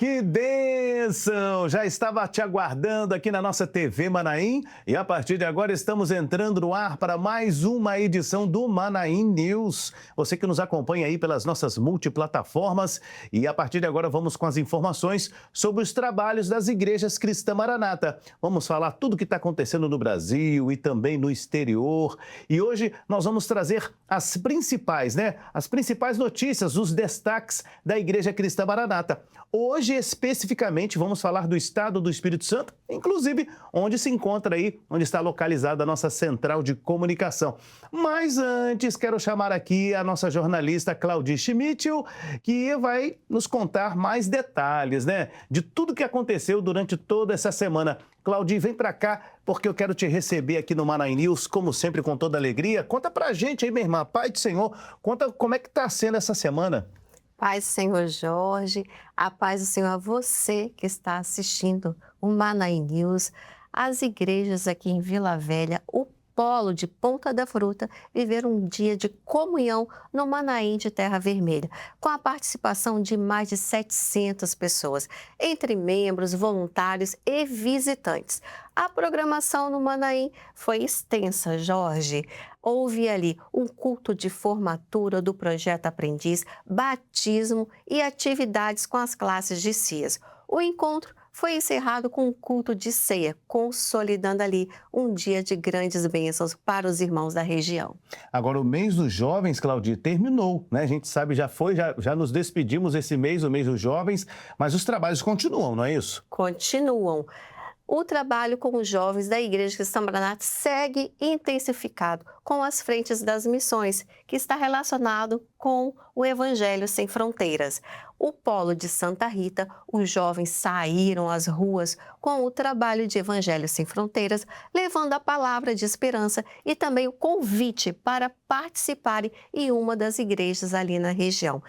Que bênção! Já estava te aguardando aqui na nossa TV Manaim e a partir de agora estamos entrando no ar para mais uma edição do Manaim News. Você que nos acompanha aí pelas nossas multiplataformas e a partir de agora vamos com as informações sobre os trabalhos das igrejas Cristã Maranata. Vamos falar tudo o que está acontecendo no Brasil e também no exterior. E hoje nós vamos trazer as principais notícias, os destaques da Igreja Cristã Maranata. Hoje, especificamente, vamos falar do estado do Espírito Santo, inclusive onde se encontra aí, onde está localizada a nossa central de comunicação. Mas antes, quero chamar aqui a nossa jornalista Claudi Schmittil, que vai nos contar mais detalhes, de tudo que aconteceu durante toda essa semana. Claudi, vem para cá, porque eu quero te receber aqui no Manaim News, como sempre, com toda alegria. Conta pra gente aí, minha irmã, Pai do Senhor, conta como é que está sendo essa semana. Paz do Senhor Jorge, a paz do Senhor a você que está assistindo o Manaim News, as igrejas aqui em Vila Velha, o polo de Ponta da Fruta, viveram um dia de comunhão no Manaim de Terra Vermelha, com a participação de mais de 700 pessoas, entre membros, voluntários e visitantes. A programação no Manaim foi extensa, Jorge. Houve ali um culto de formatura do Projeto Aprendiz, batismo e atividades com as classes de CIAs. O encontro foi encerrado com um culto de ceia, consolidando ali um dia de grandes bênçãos para os irmãos da região. Agora, o mês dos jovens, Claudia, terminou, né? A gente sabe, já nos despedimos esse mês, o mês dos jovens, mas os trabalhos continuam, não é isso? Continuam. O trabalho com os jovens da Igreja Cristã Maranata segue intensificado com as frentes das missões, que está relacionado com o Evangelho Sem Fronteiras. O Polo de Santa Rita, os jovens saíram às ruas com o trabalho de Evangelho Sem Fronteiras, levando a palavra de esperança e também o convite para participarem em uma das igrejas ali na região.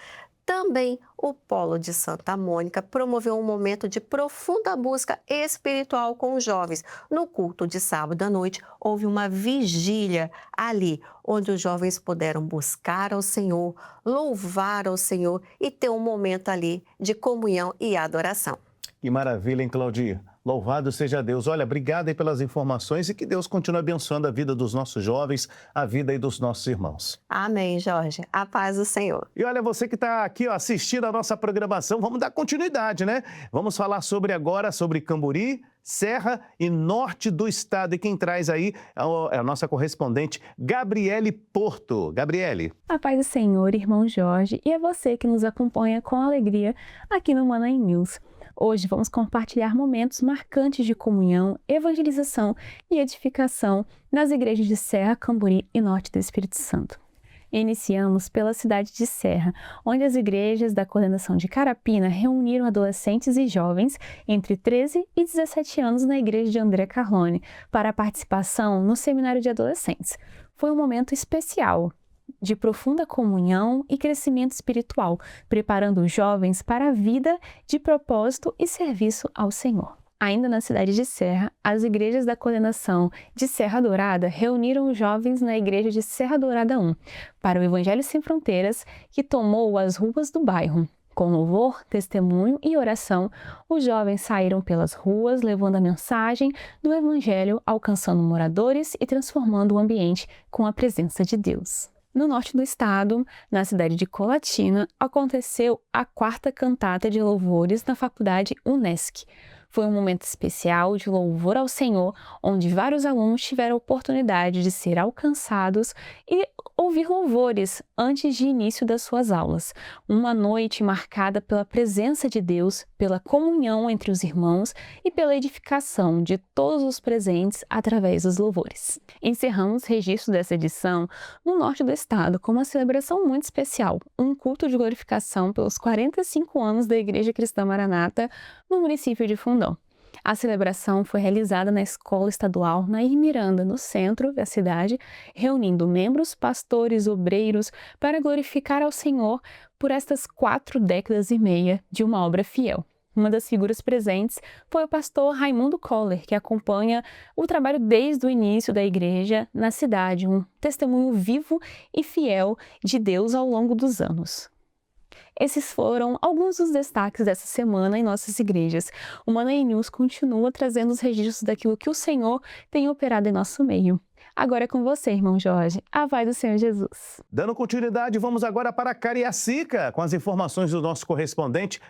Também o Polo de Santa Mônica promoveu um momento de profunda busca espiritual com os jovens. No culto de sábado à noite, houve uma vigília ali, onde os jovens puderam buscar ao Senhor, louvar ao Senhor e ter um momento ali de comunhão e adoração. Que maravilha, hein, Claudia? Louvado seja Deus. Olha, obrigado aí pelas informações e que Deus continue abençoando a vida dos nossos jovens, a vida aí dos nossos irmãos. Amém, Jorge. A paz do Senhor. E olha, você que está aqui assistindo a nossa programação, vamos dar continuidade, né? Vamos falar agora sobre Camburi, Serra e Norte do Estado. E quem traz aí é a nossa correspondente, Gabriele Porto. Gabriele. A paz do Senhor, irmão Jorge, e é você que nos acompanha com alegria aqui no Manaim News. Hoje vamos compartilhar momentos marcantes de comunhão, evangelização e edificação nas igrejas de Serra, Camburi e Norte do Espírito Santo. Iniciamos pela cidade de Serra, onde as igrejas da coordenação de Carapina reuniram adolescentes e jovens entre 13 e 17 anos na igreja de André Carlone para a participação no seminário de adolescentes. Foi um momento especial, de profunda comunhão e crescimento espiritual, preparando os jovens para a vida de propósito e serviço ao Senhor. Ainda na cidade de Serra, as igrejas da coordenação de Serra Dourada reuniram os jovens na igreja de Serra Dourada 1 para o Evangelho Sem Fronteiras, que tomou as ruas do bairro. Com louvor, testemunho e oração, os jovens saíram pelas ruas levando a mensagem do Evangelho, alcançando moradores e transformando o ambiente com a presença de Deus. No norte do estado, na cidade de Colatina, aconteceu a 4ª cantata de louvores na faculdade Unesc. Foi um momento especial de louvor ao Senhor, onde vários alunos tiveram a oportunidade de ser alcançados e ouvir louvores antes de início das suas aulas. Uma noite marcada pela presença de Deus, pela comunhão entre os irmãos e pela edificação de todos os presentes através dos louvores. Encerramos o registro dessa edição no norte do estado com uma celebração muito especial, um culto de glorificação pelos 45 anos da Igreja Cristã Maranata no município de Fundão. A celebração foi realizada na Escola Estadual Nair Miranda, no centro da cidade, reunindo membros, pastores, obreiros para glorificar ao Senhor por estas 4 décadas e meia de uma obra fiel. Uma das figuras presentes foi o pastor Raimundo Koller, que acompanha o trabalho desde o início da igreja na cidade, um testemunho vivo e fiel de Deus ao longo dos anos. Esses foram alguns dos destaques dessa semana em nossas igrejas. O Manaim News continua trazendo os registros daquilo que o Senhor tem operado em nosso meio. Agora é com você, irmão Jorge. A paz do Senhor Jesus. Dando continuidade, vamos agora para Cariacica, com as informações do nosso correspondente,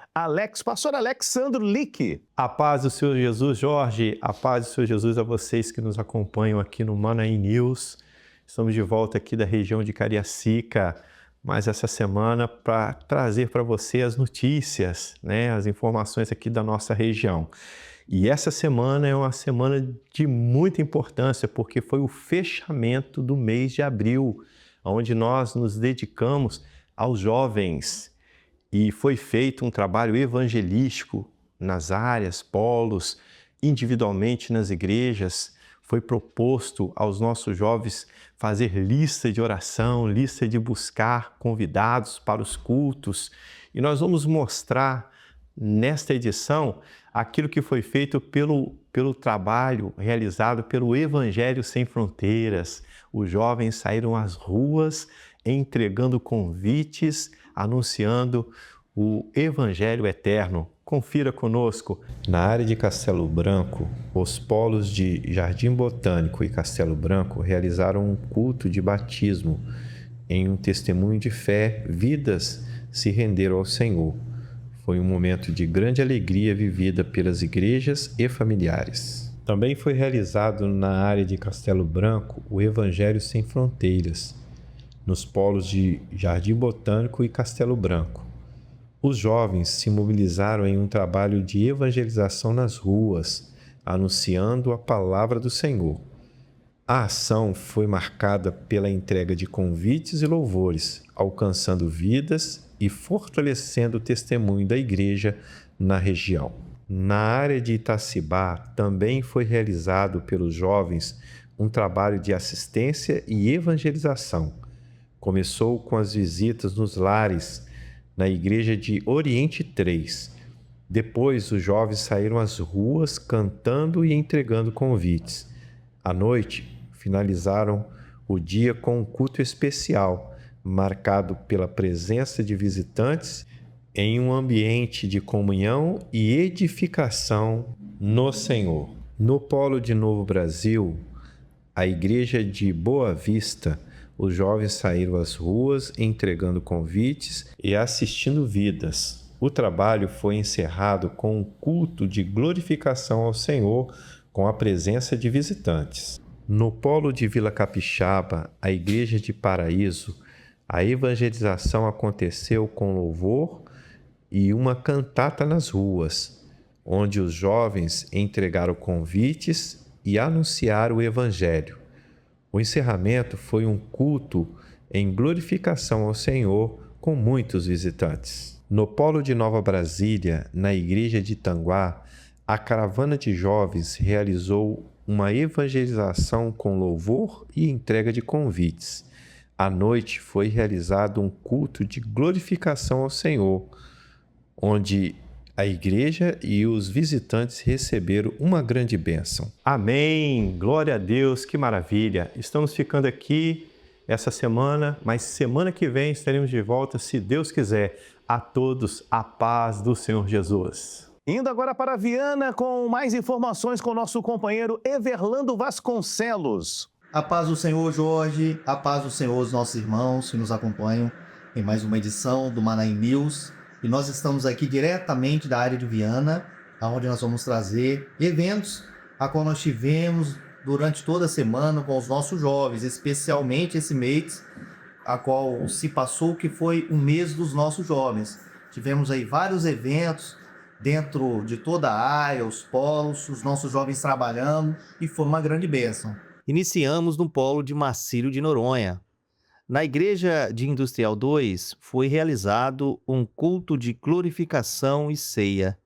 pastor Alexandro Lick. A paz do Senhor Jesus, Jorge. A paz do Senhor Jesus a vocês que nos acompanham aqui no Manaim News. Estamos de volta aqui da região de Cariacica, mais essa semana para trazer para você as notícias, as informações aqui da nossa região. E essa semana é uma semana de muita importância, porque foi o fechamento do mês de abril, onde nós nos dedicamos aos jovens. E foi feito um trabalho evangelístico nas áreas, polos, individualmente nas igrejas. Foi proposto aos nossos jovens fazer lista de oração, lista de buscar convidados para os cultos. E nós vamos mostrar nesta edição aquilo que foi feito pelo trabalho realizado pelo Evangelho Sem Fronteiras. Os jovens saíram às ruas entregando convites, anunciando o Evangelho eterno. Confira conosco. Na área de Castelo Branco, os polos de Jardim Botânico e Castelo Branco realizaram um culto de batismo. Em um testemunho de fé, vidas se renderam ao Senhor. Foi um momento de grande alegria vivida pelas igrejas e familiares. Também foi realizado na área de Castelo Branco o Evangelho Sem Fronteiras, nos polos de Jardim Botânico e Castelo Branco. Os jovens se mobilizaram em um trabalho de evangelização nas ruas, anunciando a palavra do Senhor. A ação foi marcada pela entrega de convites e louvores, alcançando vidas e fortalecendo o testemunho da igreja na região. Na área de Itacibá, também foi realizado pelos jovens um trabalho de assistência e evangelização. Começou com as visitas nos lares, na igreja de Oriente 3. Depois, os jovens saíram às ruas cantando e entregando convites. À noite, finalizaram o dia com um culto especial, marcado pela presença de visitantes em um ambiente de comunhão e edificação no Senhor. No Polo de Novo Brasil, a igreja de Boa Vista, os jovens saíram às ruas entregando convites e assistindo vidas. O trabalho foi encerrado com um culto de glorificação ao Senhor com a presença de visitantes. No Polo de Vila Capixaba, a igreja de Paraíso, a evangelização aconteceu com louvor e uma cantata nas ruas, onde os jovens entregaram convites e anunciaram o Evangelho. O encerramento foi um culto em glorificação ao Senhor com muitos visitantes. No Polo de Nova Brasília, na igreja de Itanguá, a caravana de jovens realizou uma evangelização com louvor e entrega de convites. À noite foi realizado um culto de glorificação ao Senhor, onde a igreja e os visitantes receberam uma grande bênção. Amém! Glória a Deus, que maravilha! Estamos ficando aqui essa semana, mas semana que vem estaremos de volta, se Deus quiser. A todos, a paz do Senhor Jesus. Indo agora para Viana com mais informações com o nosso companheiro Everlando Vasconcelos. A paz do Senhor, Jorge, a paz do Senhor, os nossos irmãos que nos acompanham em mais uma edição do Manaim News. E nós estamos aqui diretamente da área de Viana, onde nós vamos trazer eventos a qual nós tivemos durante toda a semana com os nossos jovens, especialmente esse mês, a qual se passou, que foi o mês dos nossos jovens. Tivemos aí vários eventos dentro de toda a área, os polos, os nossos jovens trabalhando, e foi uma grande bênção. Iniciamos no polo de Marcílio de Noronha. Na Igreja de Industrial 2 foi realizado um culto de glorificação e ceia.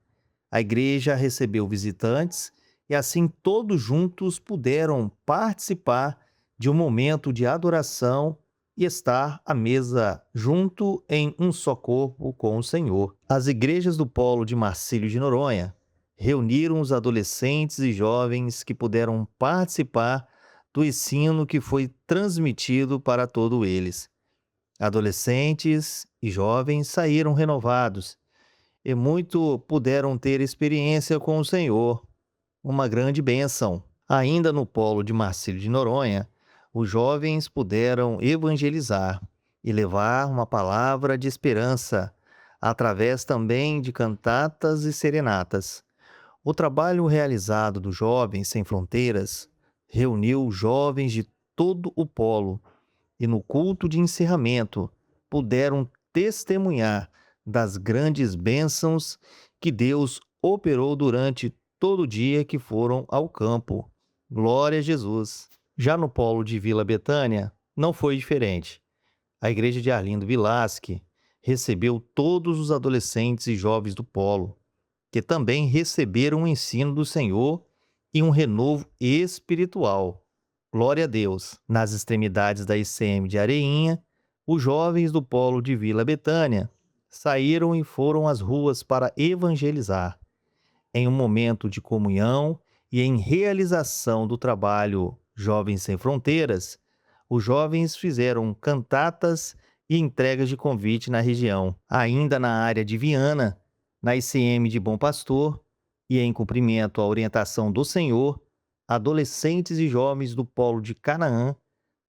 A igreja recebeu visitantes e assim todos juntos puderam participar de um momento de adoração e estar à mesa junto em um só corpo com o Senhor. As igrejas do polo de Marcílio de Noronha reuniram os adolescentes e jovens que puderam participar do ensino que foi transmitido para todos eles. Adolescentes e jovens saíram renovados e muito puderam ter experiência com o Senhor, uma grande bênção. Ainda no polo de Marcílio de Noronha, os jovens puderam evangelizar e levar uma palavra de esperança, através também de cantatas e serenatas. O trabalho realizado dos Jovens Sem Fronteiras reuniu jovens de todo o polo e no culto de encerramento puderam testemunhar das grandes bênçãos que Deus operou durante todo o dia que foram ao campo. Glória a Jesus! Já no polo de Vila Betânia, não foi diferente. A igreja de Arlindo Vilasque recebeu todos os adolescentes e jovens do polo, que também receberam o ensino do Senhor e um renovo espiritual. Glória a Deus! Nas extremidades da ICM de Areinha, os jovens do polo de Vila Betânia saíram e foram às ruas para evangelizar. Em um momento de comunhão e em realização do trabalho Jovens Sem Fronteiras, os jovens fizeram cantatas e entregas de convite na região. Ainda na área de Viana, na ICM de Bom Pastor, e em cumprimento à orientação do Senhor, adolescentes e jovens do polo de Canaã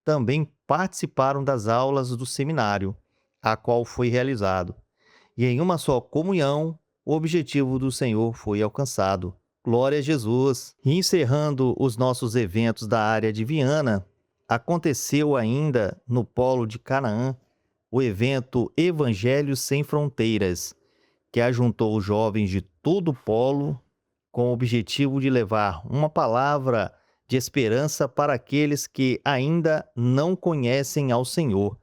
também participaram das aulas do seminário, a qual foi realizado. E em uma só comunhão, o objetivo do Senhor foi alcançado. Glória a Jesus! E encerrando os nossos eventos da área de Viana, aconteceu ainda no polo de Canaã o evento Evangelho Sem Fronteiras, que ajuntou os jovens de todo o polo com o objetivo de levar uma palavra de esperança para aqueles que ainda não conhecem ao Senhor.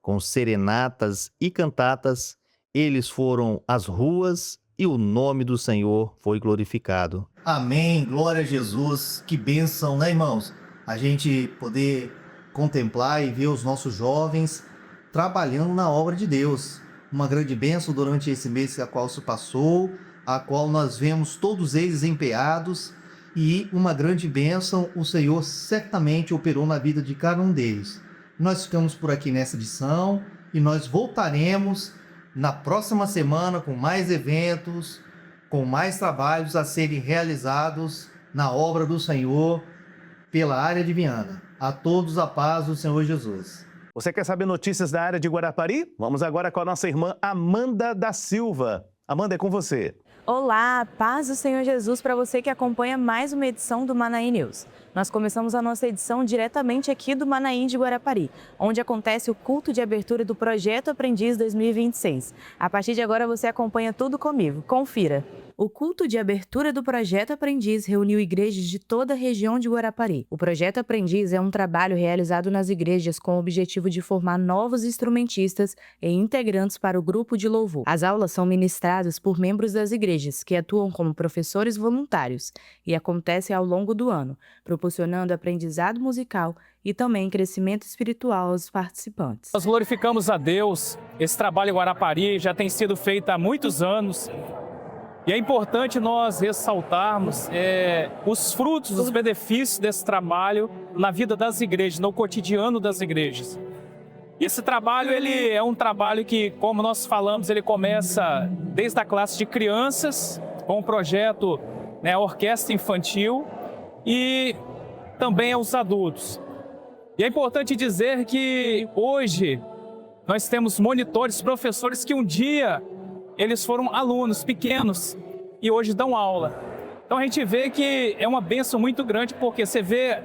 Com serenatas e cantatas, eles foram às ruas e o nome do Senhor foi glorificado. Amém, glória a Jesus. Que bênção, né, irmãos? A gente poder contemplar e ver os nossos jovens trabalhando na obra de Deus. Uma grande bênção durante esse mês a qual se passou, a qual nós vemos todos eles empenhados, e uma grande bênção o Senhor certamente operou na vida de cada um deles. Nós ficamos por aqui nessa edição e nós voltaremos na próxima semana com mais eventos, com mais trabalhos a serem realizados na obra do Senhor pela área de Viana. A todos a paz do Senhor Jesus. Você quer saber notícias da área de Guarapari? Vamos agora com a nossa irmã Amanda da Silva. Amanda, é com você. Olá, paz do Senhor Jesus para você que acompanha mais uma edição do Manaim News. Nós começamos a nossa edição diretamente aqui do Manaim de Guarapari, onde acontece o culto de abertura do Projeto Aprendiz 2026. A partir de agora você acompanha tudo comigo, confira. O culto de abertura do Projeto Aprendiz reuniu igrejas de toda a região de Guarapari. O Projeto Aprendiz é um trabalho realizado nas igrejas com o objetivo de formar novos instrumentistas e integrantes para o grupo de louvor. As aulas são ministradas por membros das igrejas, que atuam como professores voluntários, e acontecem ao longo do ano, proporcionando aprendizado musical e também crescimento espiritual aos participantes. Nós glorificamos a Deus. Esse trabalho em Guarapari já tem sido feito há muitos anos. E é importante nós ressaltarmos os frutos, os benefícios desse trabalho na vida das igrejas, no cotidiano das igrejas. Esse trabalho ele é um trabalho que, como nós falamos, ele começa desde a classe de crianças, com o projeto Orquestra Infantil, e também aos adultos. E é importante dizer que hoje nós temos monitores, professores que um dia eles foram alunos pequenos e hoje dão aula. Então a gente vê que é uma bênção muito grande, porque você vê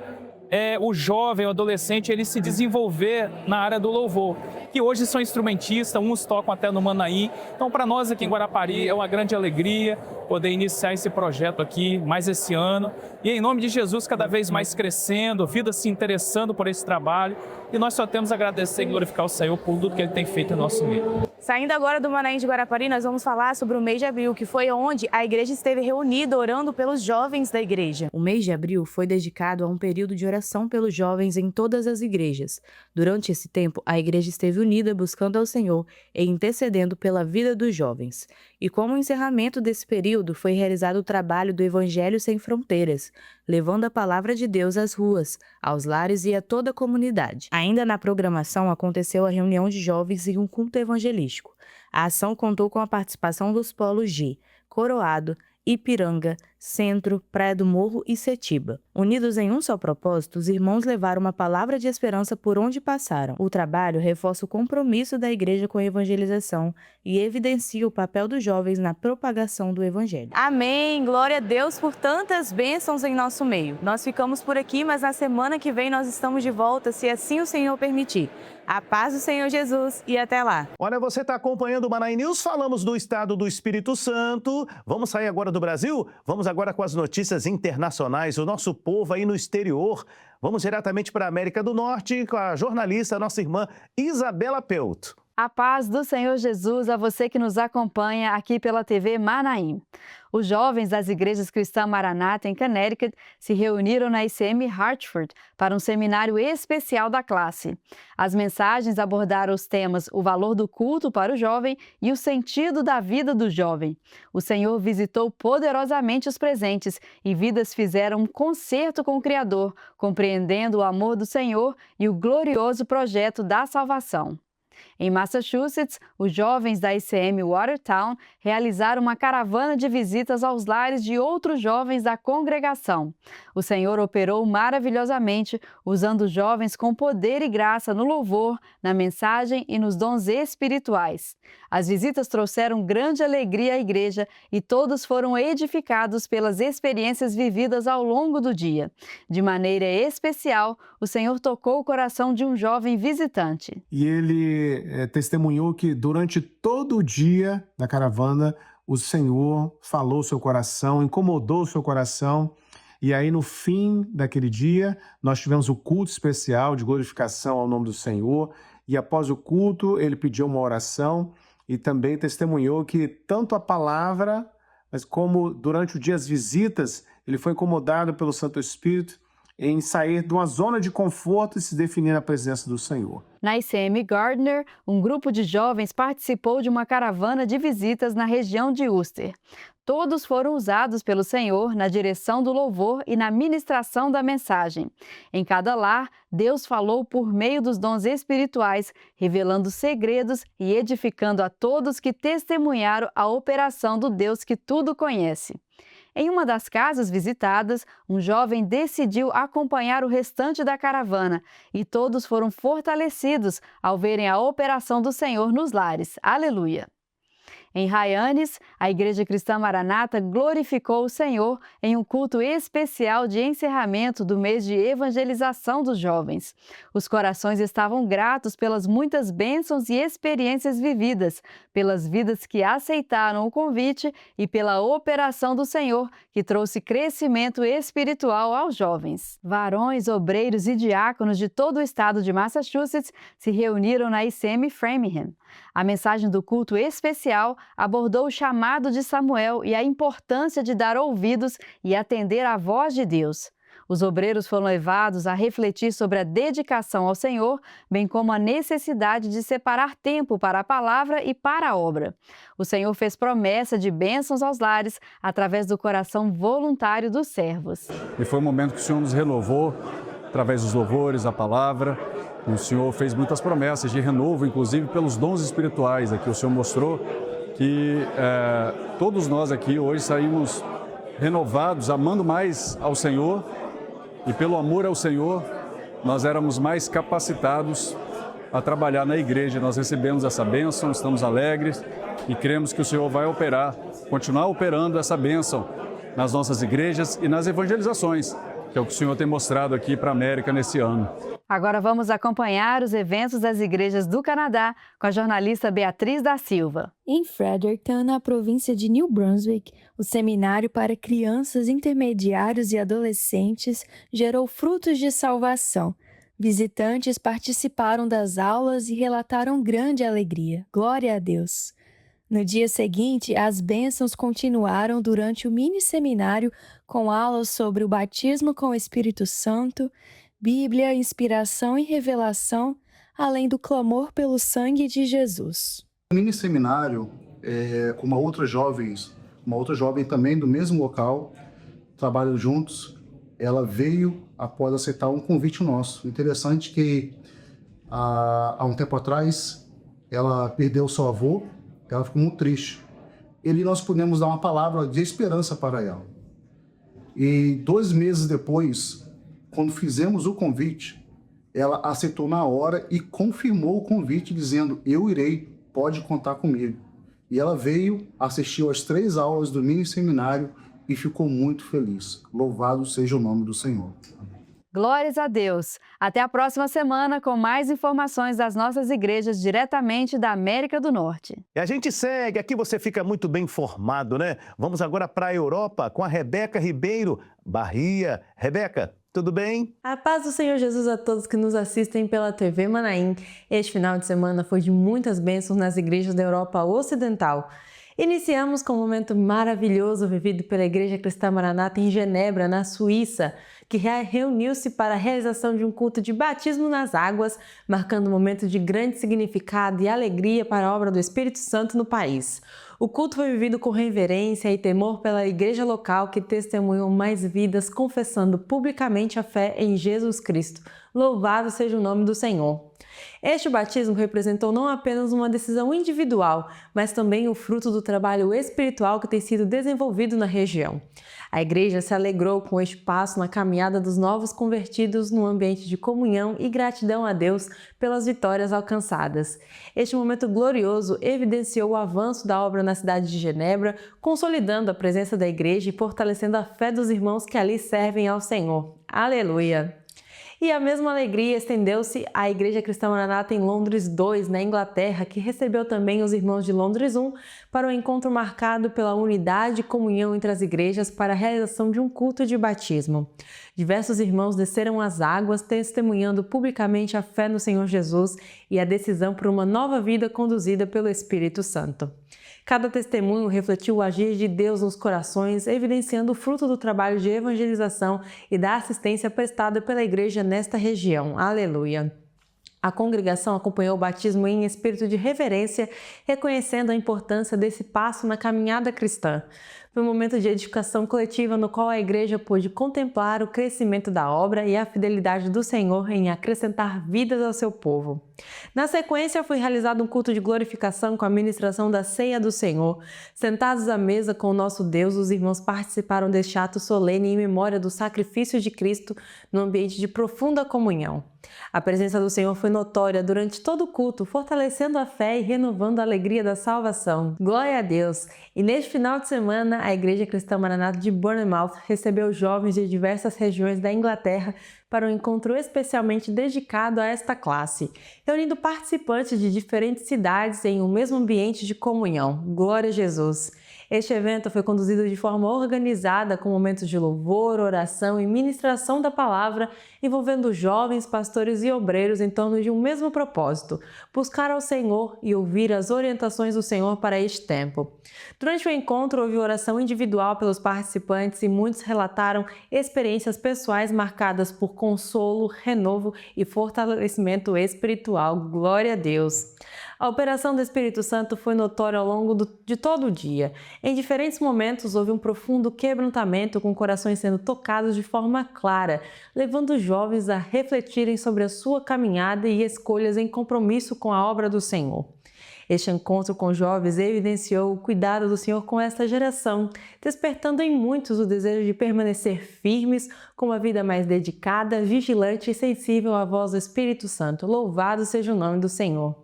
o jovem, o adolescente, ele se desenvolver na área do louvor, que hoje são instrumentistas, uns tocam até no Manaim. Então para nós aqui em Guarapari é uma grande alegria poder iniciar esse projeto aqui, mais esse ano. E em nome de Jesus, cada vez mais crescendo, vidas se interessando por esse trabalho. E nós só temos a agradecer e glorificar o Senhor por tudo que Ele tem feito em nosso meio. Saindo agora do Manaim de Guarapari, nós vamos falar sobre o mês de abril, que foi onde a igreja esteve reunida orando pelos jovens da igreja. O mês de abril foi dedicado a um período de oração pelos jovens em todas as igrejas. Durante esse tempo, a igreja esteve unida buscando ao Senhor e intercedendo pela vida dos jovens. E como encerramento desse período, foi realizado o trabalho do Evangelho Sem Fronteiras, levando a palavra de Deus às ruas, aos lares e a toda a comunidade. Ainda na programação aconteceu a reunião de jovens e um culto evangelístico. A ação contou com a participação dos polos de Coroado, Ipiranga, Centro, Praia do Morro e Setiba. Unidos em um só propósito, os irmãos levaram uma palavra de esperança por onde passaram. O trabalho reforça o compromisso da igreja com a evangelização e evidencia o papel dos jovens na propagação do evangelho. Amém! Glória a Deus por tantas bênçãos em nosso meio. Nós ficamos por aqui, mas na semana que vem nós estamos de volta, se assim o Senhor permitir. A paz do Senhor Jesus e até lá! Olha, você está acompanhando o Manaim News, falamos do estado do Espírito Santo. Vamos sair agora do Brasil? Vamos agora com as notícias internacionais, o nosso povo aí no exterior. Vamos diretamente para a América do Norte com a jornalista, nossa irmã Isabela Peuto. A paz do Senhor Jesus a você que nos acompanha aqui pela TV Manaim. Os jovens das igrejas cristãs Maranata em Connecticut se reuniram na ICM Hartford para um seminário especial da classe. As mensagens abordaram os temas o valor do culto para o jovem e o sentido da vida do jovem. O Senhor visitou poderosamente os presentes e vidas fizeram um concerto com o Criador, compreendendo o amor do Senhor e o glorioso projeto da salvação. Em Massachusetts, os jovens da ICM Watertown realizaram uma caravana de visitas aos lares de outros jovens da congregação. O Senhor operou maravilhosamente, usando os jovens com poder e graça no louvor, na mensagem e nos dons espirituais. As visitas trouxeram grande alegria à igreja e todos foram edificados pelas experiências vividas ao longo do dia. De maneira especial, o Senhor tocou o coração de um jovem visitante. E ele testemunhou que durante todo o dia da caravana, o Senhor falou ao seu coração, incomodou o seu coração. E aí, no fim daquele dia, nós tivemos o culto especial de glorificação ao nome do Senhor. E após o culto, ele pediu uma oração e também testemunhou que tanto a palavra, mas como durante o dia as visitas, ele foi incomodado pelo Santo Espírito em sair de uma zona de conforto e se definir na presença do Senhor. Na ICM Gardner, um grupo de jovens participou de uma caravana de visitas na região de Worcester. Todos foram usados pelo Senhor na direção do louvor e na ministração da mensagem. Em cada lar, Deus falou por meio dos dons espirituais, revelando segredos e edificando a todos que testemunharam a operação do Deus que tudo conhece. Em uma das casas visitadas, um jovem decidiu acompanhar o restante da caravana e todos foram fortalecidos ao verem a operação do Senhor nos lares. Aleluia! Em Hyannis, a Igreja Cristã Maranata glorificou o Senhor em um culto especial de encerramento do mês de evangelização dos jovens. Os corações estavam gratos pelas muitas bênçãos e experiências vividas, pelas vidas que aceitaram o convite e pela operação do Senhor que trouxe crescimento espiritual aos jovens. Varões, obreiros e diáconos de todo o estado de Massachusetts se reuniram na ICM Framingham. A mensagem do culto especial abordou o chamado de Samuel e a importância de dar ouvidos e atender à voz de Deus. Os obreiros foram levados a refletir sobre a dedicação ao Senhor, bem como a necessidade de separar tempo para a palavra e para a obra. O Senhor fez promessa de bênçãos aos lares através do coração voluntário dos servos. E foi um momento que o Senhor nos renovou através dos louvores, a palavra. E o Senhor fez muitas promessas de renovo, inclusive pelos dons espirituais. Aqui o Senhor mostrou que todos nós aqui hoje saímos renovados, amando mais ao Senhor. E pelo amor ao Senhor, nós éramos mais capacitados a trabalhar na igreja. Nós recebemos essa bênção, estamos alegres e cremos que o Senhor vai continuar operando essa bênção nas nossas igrejas e nas evangelizações, que é o que o Senhor tem mostrado aqui para a América nesse ano. Agora vamos acompanhar os eventos das igrejas do Canadá com a jornalista Beatriz da Silva. Em Fredericton, na província de New Brunswick, o seminário para crianças, intermediários e adolescentes gerou frutos de salvação. Visitantes participaram das aulas e relataram grande alegria. Glória a Deus! No dia seguinte, as bênçãos continuaram durante o mini-seminário com aulas sobre o batismo com o Espírito Santo, Bíblia, inspiração e revelação, além do clamor pelo sangue de Jesus. No mini-seminário, com uma outra jovem também do mesmo local, trabalham juntos, ela veio após aceitar um convite nosso. Interessante que há um tempo atrás ela perdeu seu avô, ela ficou muito triste. E nós pudemos dar uma palavra de esperança para ela. E 2 meses depois, quando fizemos o convite, ela aceitou na hora e confirmou o convite, dizendo: eu irei, pode contar comigo. E ela veio, assistiu às 3 aulas do mini seminário e ficou muito feliz. Louvado seja o nome do Senhor. Glórias a Deus! Até a próxima semana com mais informações das nossas igrejas diretamente da América do Norte. E a gente segue, aqui você fica muito bem informado, né? Vamos agora para a Europa com a Rebeca Ribeiro, Bahia. Rebeca, tudo bem? A paz do Senhor Jesus a todos que nos assistem pela TV Manaim. Este final de semana foi de muitas bênçãos nas igrejas da Europa Ocidental. Iniciamos com um momento maravilhoso vivido pela Igreja Cristã Maranata em Genebra, na Suíça, que reuniu-se para a realização de um culto de batismo nas águas, marcando um momento de grande significado e alegria para a obra do Espírito Santo no país. O culto foi vivido com reverência e temor pela igreja local, que testemunhou mais vidas confessando publicamente a fé em Jesus Cristo. Louvado seja o nome do Senhor! Este batismo representou não apenas uma decisão individual, mas também o fruto do trabalho espiritual que tem sido desenvolvido na região. A igreja se alegrou com este passo na caminhada dos novos convertidos no ambiente de comunhão e gratidão a Deus pelas vitórias alcançadas. Este momento glorioso evidenciou o avanço da obra na cidade de Genebra, consolidando a presença da igreja e fortalecendo a fé dos irmãos que ali servem ao Senhor. Aleluia! E a mesma alegria estendeu-se à Igreja Cristã Maranata em Londres 2, na Inglaterra, que recebeu também os irmãos de Londres 1 para o encontro marcado pela unidade e comunhão entre as igrejas para a realização de um culto de batismo. Diversos irmãos desceram as águas, testemunhando publicamente a fé no Senhor Jesus e a decisão por uma nova vida conduzida pelo Espírito Santo. Cada testemunho refletiu o agir de Deus nos corações, evidenciando o fruto do trabalho de evangelização e da assistência prestada pela igreja nesta região. Aleluia! A congregação acompanhou o batismo em espírito de reverência, reconhecendo a importância desse passo na caminhada cristã. Foi um momento de edificação coletiva no qual a igreja pôde contemplar o crescimento da obra e a fidelidade do Senhor em acrescentar vidas ao seu povo. Na sequência, foi realizado um culto de glorificação com a ministração da Ceia do Senhor. Sentados à mesa com o nosso Deus, os irmãos participaram deste ato solene em memória do sacrifício de Cristo no ambiente de profunda comunhão. A presença do Senhor foi notória durante todo o culto, fortalecendo a fé e renovando a alegria da salvação. Glória a Deus! E neste final de semana, a Igreja Cristã Maranata de Bournemouth recebeu jovens de diversas regiões da Inglaterra para um encontro especialmente dedicado a esta classe, reunindo participantes de diferentes cidades em um mesmo ambiente de comunhão. Glória a Jesus! Este evento foi conduzido de forma organizada, com momentos de louvor, oração e ministração da palavra, envolvendo jovens, pastores e obreiros em torno de um mesmo propósito: buscar ao Senhor e ouvir as orientações do Senhor para este tempo. Durante o encontro, houve oração individual pelos participantes e muitos relataram experiências pessoais marcadas por consolo, renovo e fortalecimento espiritual. Glória a Deus! A operação do Espírito Santo foi notória ao longo de todo o dia. Em diferentes momentos, houve um profundo quebrantamento, com corações sendo tocados de forma clara, levando os jovens a refletirem sobre a sua caminhada e escolhas em compromisso com a obra do Senhor. Este encontro com jovens evidenciou o cuidado do Senhor com esta geração, despertando em muitos o desejo de permanecer firmes, com uma vida mais dedicada, vigilante e sensível à voz do Espírito Santo. Louvado seja o nome do Senhor!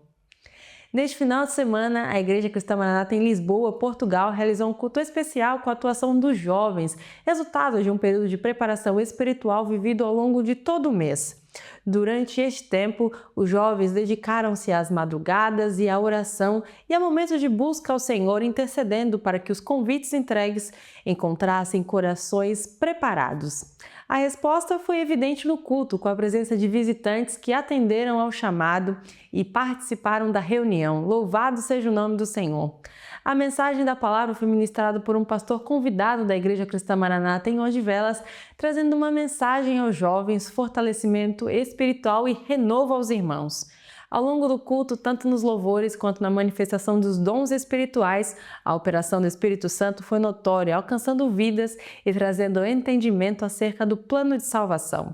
Neste final de semana, a Igreja Cristã Maranata em Lisboa, Portugal, realizou um culto especial com a atuação dos jovens, resultado de um período de preparação espiritual vivido ao longo de todo o mês. Durante este tempo, os jovens dedicaram-se às madrugadas e à oração e a momentos de busca ao Senhor, intercedendo para que os convites entregues encontrassem corações preparados. A resposta foi evidente no culto, com a presença de visitantes que atenderam ao chamado e participaram da reunião. Louvado seja o nome do Senhor! A mensagem da palavra foi ministrada por um pastor convidado da Igreja Cristã Maranata em Odivelas, trazendo uma mensagem aos jovens, fortalecimento espiritual e renovo aos irmãos. Ao longo do culto, tanto nos louvores quanto na manifestação dos dons espirituais, a operação do Espírito Santo foi notória, alcançando vidas e trazendo entendimento acerca do plano de salvação.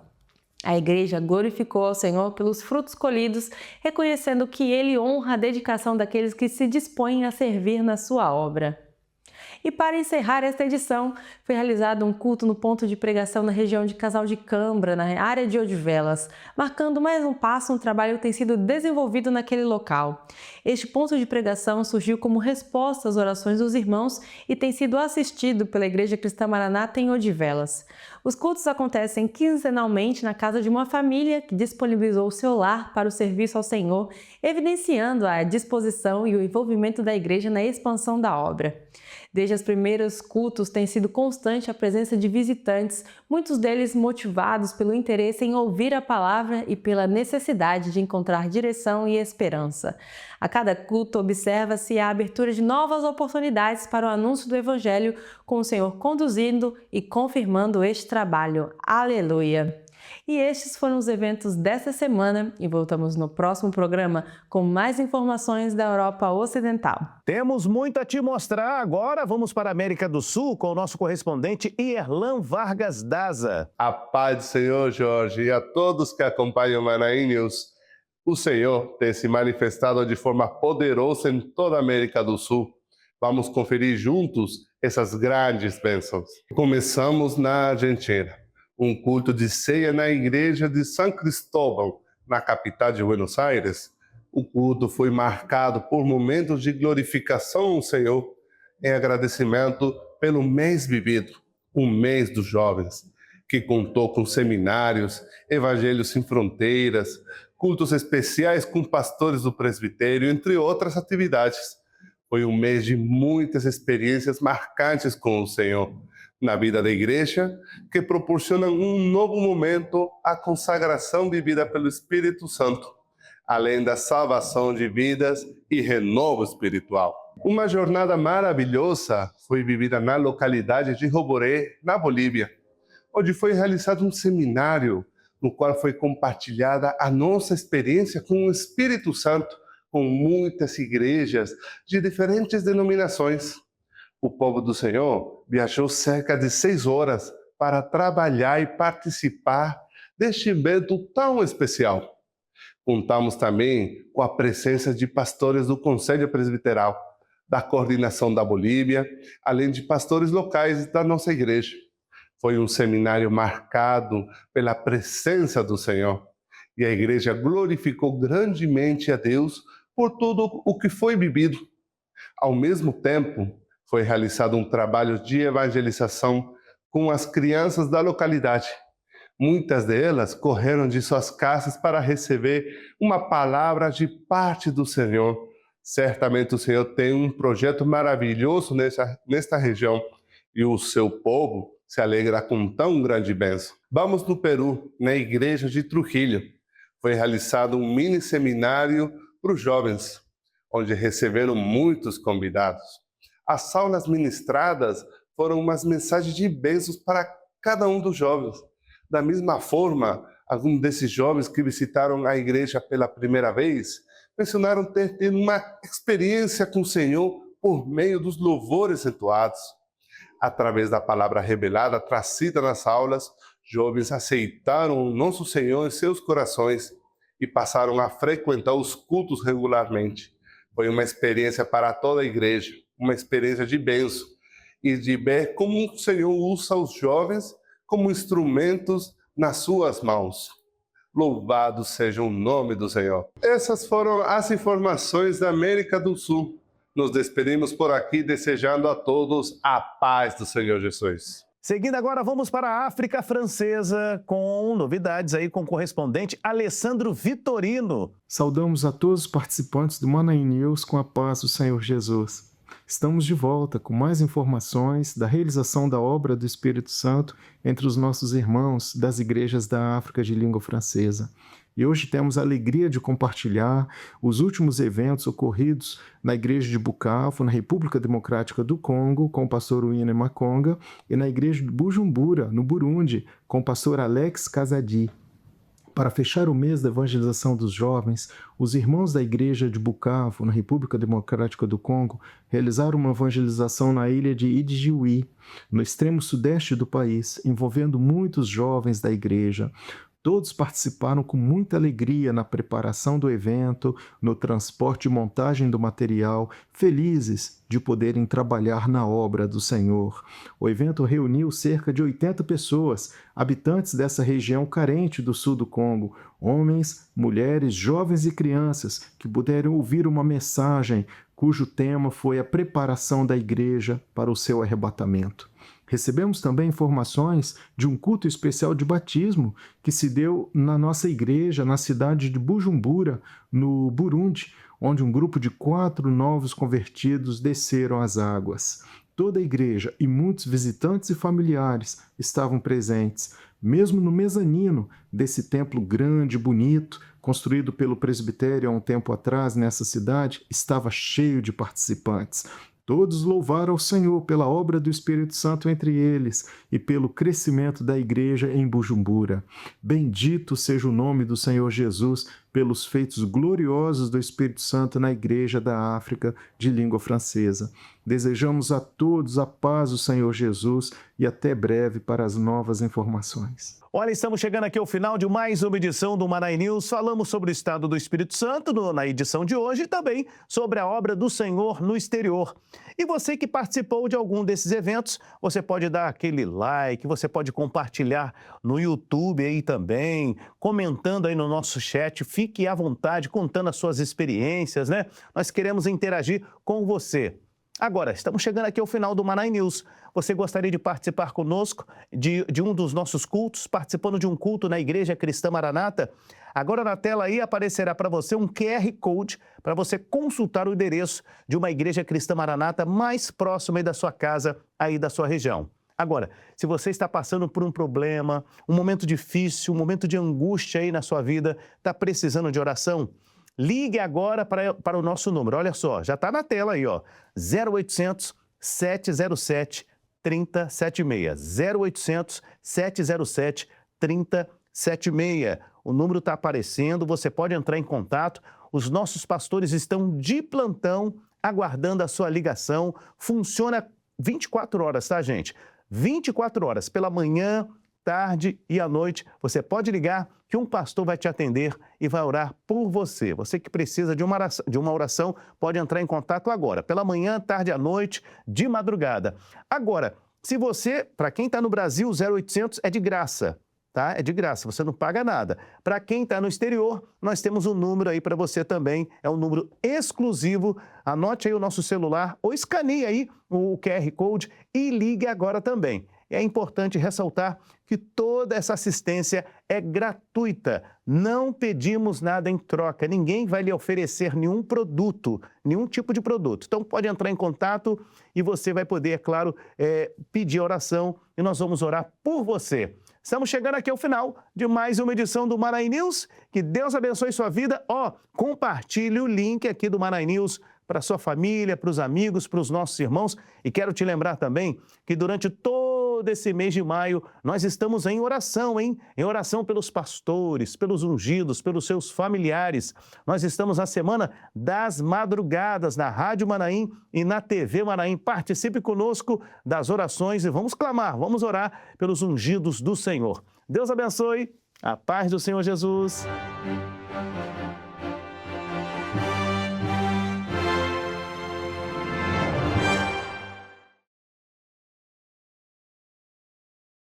A igreja glorificou ao Senhor pelos frutos colhidos, reconhecendo que Ele honra a dedicação daqueles que se dispõem a servir na sua obra. E para encerrar esta edição, foi realizado um culto no ponto de pregação na região de Casal de Cambra, na área de Odivelas, marcando mais um passo no trabalho que tem sido desenvolvido naquele local. Este ponto de pregação surgiu como resposta às orações dos irmãos e tem sido assistido pela Igreja Cristã Maranata em Odivelas. Os cultos acontecem quinzenalmente na casa de uma família que disponibilizou o seu lar para o serviço ao Senhor, evidenciando a disposição e o envolvimento da igreja na expansão da obra. Desde os primeiros cultos tem sido constante a presença de visitantes, muitos deles motivados pelo interesse em ouvir a palavra e pela necessidade de encontrar direção e esperança. A cada culto observa-se a abertura de novas oportunidades para o anúncio do Evangelho, com o Senhor conduzindo e confirmando este trabalho. Aleluia! E estes foram os eventos desta semana e voltamos no próximo programa com mais informações da Europa Ocidental. Temos muito a te mostrar. Agora vamos para a América do Sul com o nosso correspondente Ierlan Vargas Daza. A paz do Senhor, Jorge, e a todos que acompanham o Manaim News. O Senhor tem se manifestado de forma poderosa em toda a América do Sul. Vamos conferir juntos essas grandes bênçãos. Começamos na Argentina. Um culto de ceia na igreja de San Cristóbal, na capital de Buenos Aires. O culto foi marcado por momentos de glorificação ao Senhor, em agradecimento pelo mês vivido, o mês dos jovens, que contou com seminários, evangelhos sem fronteiras, cultos especiais com pastores do presbitério, entre outras atividades. Foi um mês de muitas experiências marcantes com o Senhor na vida da igreja, que proporcionam um novo momento à consagração vivida pelo Espírito Santo, além da salvação de vidas e renovo espiritual. Uma jornada maravilhosa foi vivida na localidade de Roboré, na Bolívia, onde foi realizado um seminário no qual foi compartilhada a nossa experiência com o Espírito Santo, com muitas igrejas de diferentes denominações. O povo do Senhor viajou cerca de 6 horas para trabalhar e participar deste evento tão especial. Contamos também com a presença de pastores do Conselho Presbiteral, da Coordenação da Bolívia, além de pastores locais da nossa igreja. Foi um seminário marcado pela presença do Senhor e a igreja glorificou grandemente a Deus por tudo o que foi vivido. Ao mesmo tempo, foi realizado um trabalho de evangelização com as crianças da localidade. Muitas delas correram de suas casas para receber uma palavra de parte do Senhor. Certamente o Senhor tem um projeto maravilhoso nesta região e o seu povo se alegra com tão grande bênção. Vamos no Peru, na igreja de Trujillo. Foi realizado um mini seminário para os jovens, onde receberam muitos convidados. As aulas ministradas foram umas mensagens de bênçãos para cada um dos jovens. Da mesma forma, alguns desses jovens que visitaram a igreja pela primeira vez mencionaram ter tido uma experiência com o Senhor por meio dos louvores entoados. Através da palavra revelada trazida nas aulas, jovens aceitaram o nosso Senhor em seus corações e passaram a frequentar os cultos regularmente. Foi uma experiência para toda a igreja, uma experiência de bênção e de ver como o Senhor usa os jovens como instrumentos nas suas mãos. Louvado seja o nome do Senhor. Essas foram as informações da América do Sul. Nos despedimos por aqui desejando a todos a paz do Senhor Jesus. Seguindo agora, vamos para a África Francesa com novidades aí com o correspondente Alessandro Vitorino. Saudamos a todos os participantes do Manaim News com a paz do Senhor Jesus. Estamos de volta com mais informações da realização da obra do Espírito Santo entre os nossos irmãos das igrejas da África de língua francesa. E hoje temos a alegria de compartilhar os últimos eventos ocorridos na igreja de Bukavu, na República Democrática do Congo, com o pastor Winnie Makonga, e na igreja de Bujumbura, no Burundi, com o pastor Alex Kazadi. para fechar o mês da evangelização dos jovens, os irmãos da igreja de Bukavu, na República Democrática do Congo, realizaram uma evangelização na ilha de Idjiwi, no extremo sudeste do país, envolvendo muitos jovens da igreja. Todos participaram com muita alegria na preparação do evento, no transporte e montagem do material, felizes de poderem trabalhar na obra do Senhor. O evento reuniu cerca de 80 pessoas, habitantes dessa região carente do sul do Congo, homens, mulheres, jovens e crianças, que puderam ouvir uma mensagem cujo tema foi a preparação da igreja para o seu arrebatamento. Recebemos também informações de um culto especial de batismo que se deu na nossa igreja, na cidade de Bujumbura, no Burundi, onde um grupo de 4 novos convertidos desceram as águas. Toda a igreja e muitos visitantes e familiares estavam presentes, mesmo no mezanino desse templo grande e bonito, construído pelo presbitério há um tempo atrás nessa cidade, estava cheio de participantes. Todos louvaram ao Senhor pela obra do Espírito Santo entre eles e pelo crescimento da igreja em Bujumbura. Bendito seja o nome do Senhor Jesus pelos feitos gloriosos do Espírito Santo na igreja da África de língua francesa. Desejamos a todos a paz do Senhor Jesus e até breve para as novas informações. Olha, estamos chegando aqui ao final de mais uma edição do Manaim News. Falamos sobre o estado do Espírito Santo na edição de hoje e também sobre a obra do Senhor no exterior. E você que participou de algum desses eventos, você pode dar aquele like, você pode compartilhar no YouTube aí também, comentando aí no nosso chat. Fique à vontade, contando as suas experiências, né? Nós queremos interagir com você. Agora, estamos chegando aqui ao final do Manaim News. Você gostaria de participar conosco de um dos nossos cultos, participando de um culto na Igreja Cristã Maranata? Agora na tela aí aparecerá para você um QR Code para você consultar o endereço de uma Igreja Cristã Maranata mais próxima aí da sua casa, aí da sua região. Agora, se você está passando por um problema, um momento difícil, um momento de angústia aí na sua vida, está precisando de oração, ligue agora para o nosso número. Olha só, já está na tela aí, ó, 0800 707 3076. 0800 707 3076. O número está aparecendo, você pode entrar em contato. Os nossos pastores estão de plantão, aguardando a sua ligação. Funciona 24 horas, tá, gente? 24 horas, pela manhã, tarde e à noite. Você pode ligar que um pastor vai te atender e vai orar por você. Você que precisa de uma oração, pode entrar em contato agora, pela manhã, tarde à noite, de madrugada. Agora, se você, para quem está no Brasil, 0800 é de graça. Tá? É de graça, você não paga nada. Para quem está no exterior, nós temos um número aí para você também, é um número exclusivo. Anote aí o nosso celular ou escaneie aí o QR Code e ligue agora também. É importante ressaltar que toda essa assistência é gratuita. Não pedimos nada em troca, ninguém vai lhe oferecer nenhum produto, nenhum tipo de produto. Então pode entrar em contato e você vai poder, é claro, pedir oração e nós vamos orar por você. Estamos chegando aqui ao final de mais uma edição do Manaim News. Que Deus abençoe sua vida. Compartilhe o link aqui do Manaim News para sua família, para os amigos, para os nossos irmãos. E quero te lembrar também que durante todo esse mês de maio nós estamos em oração, hein? Em oração pelos pastores, pelos ungidos, pelos seus familiares. Nós estamos na Semana das Madrugadas na Rádio Manaim e na TV Manaim. Participe conosco das orações e vamos clamar, vamos orar pelos ungidos do Senhor. Deus abençoe. A paz do Senhor Jesus.